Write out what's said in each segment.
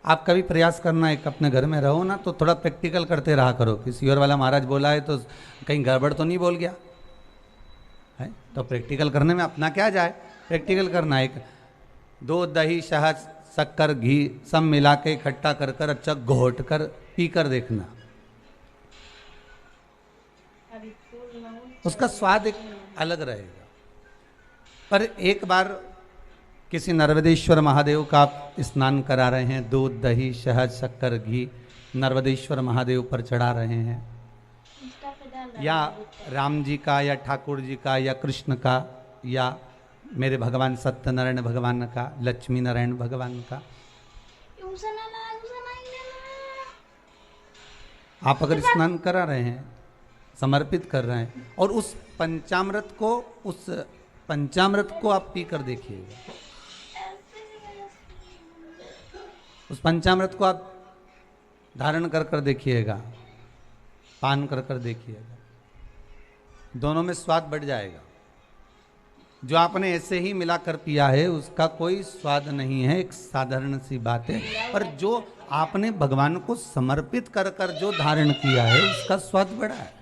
आप कभी प्रयास करना, एक अपने घर में रहो ना तो थोड़ा प्रैक्टिकल करते रहा करो। किसी और वाला महाराज बोला है तो कहीं गड़बड़ तो नहीं बोल गया है, तो प्रैक्टिकल करने में अपना क्या जाए, प्रैक्टिकल करना। एक दूध दही शहद शक्कर घी सब मिला के इकट्ठा कर कर अच्छा घोट कर पी कर देखना, उसका स्वाद एक अलग रहेगा। पर एक बार किसी नर्मदेश्वर महादेव का आप स्नान करा रहे हैं, दूध दही शहद शक्कर घी नर्मदेश्वर महादेव पर चढ़ा रहे हैं, या राम जी का या ठाकुर जी का या कृष्ण का या मेरे भगवान सत्यनारायण भगवान का, लक्ष्मी नारायण भगवान का, आप अगर स्नान करा रहे हैं, समर्पित कर रहे हैं और उस पंचामृत को आप पी कर देखिएगा, उस पंचामृत को आप धारण कर कर देखिएगा, पान कर कर देखिएगा, दोनों में स्वाद बढ़ जाएगा। जो आपने ऐसे ही मिलाकर पिया है उसका कोई स्वाद नहीं है, एक साधारण सी बात है। पर जो आपने भगवान को समर्पित कर कर जो धारण किया है उसका स्वाद बड़ा है।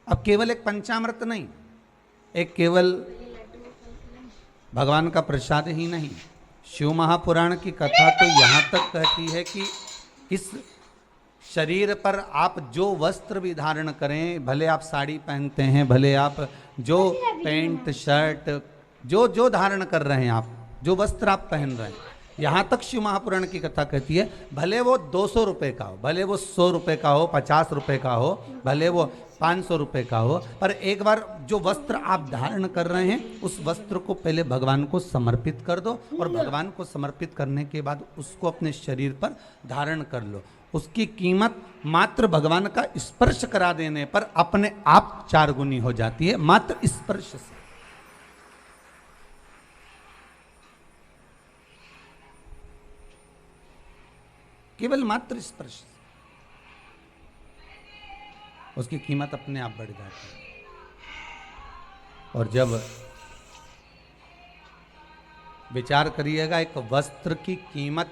अब केवल एक पंचामृत नहीं, एक केवल भगवान का प्रसाद ही नहीं, शिव महापुराण की कथा तो यहाँ तक कहती है कि इस शरीर पर आप जो वस्त्र भी धारण करें, भले आप साड़ी पहनते हैं, भले आप जो पैंट शर्ट जो जो धारण कर रहे हैं, आप जो वस्त्र आप पहन रहे हैं, यहाँ तक शिव महापुराण की कथा कहती है भले वो 200 रुपये का हो, भले वो 100 रुपये का हो, 50 रुपये का हो, भले वो 500 रुपये का हो, पर एक बार जो वस्त्र आप धारण कर रहे हैं उस वस्त्र को पहले भगवान को समर्पित कर दो और भगवान को समर्पित करने के बाद उसको अपने शरीर पर धारण कर लो। उसकी कीमत मात्र भगवान का स्पर्श करा देने पर अपने आप 4 गुनी हो जाती है, मात्र स्पर्श से। केवल मात्र स्पर्श से उसकी कीमत अपने आप बढ़ जाती है। और जब विचार करिएगा, एक वस्त्र की कीमत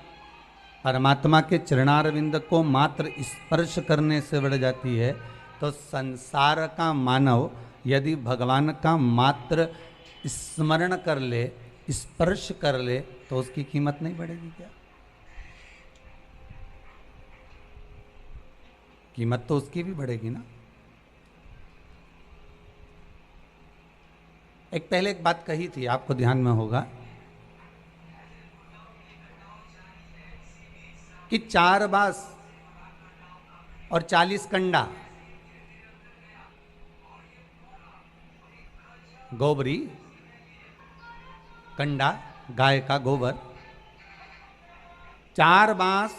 परमात्मा के चरणारविंद को मात्र स्पर्श करने से बढ़ जाती है, तो संसार का मानव यदि भगवान का मात्र स्मरण कर ले, स्पर्श कर ले, तो उसकी कीमत नहीं बढ़ेगी क्या? कीमत तो उसकी भी बढ़ेगी ना। पहले एक बात कही थी, आपको ध्यान में होगा कि 4 बांस और 40 कंडा, गोबरी कंडा गाय का गोबर, 4 बांस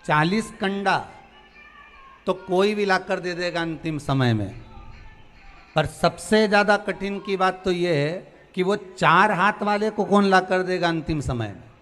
40 कंडा तो कोई भी लाकर दे देगा अंतिम समय में। पर सबसे ज्यादा कठिन की बात तो यह है कि वो 4 हाथ वाले को कौन लाकर देगा अंतिम समय में।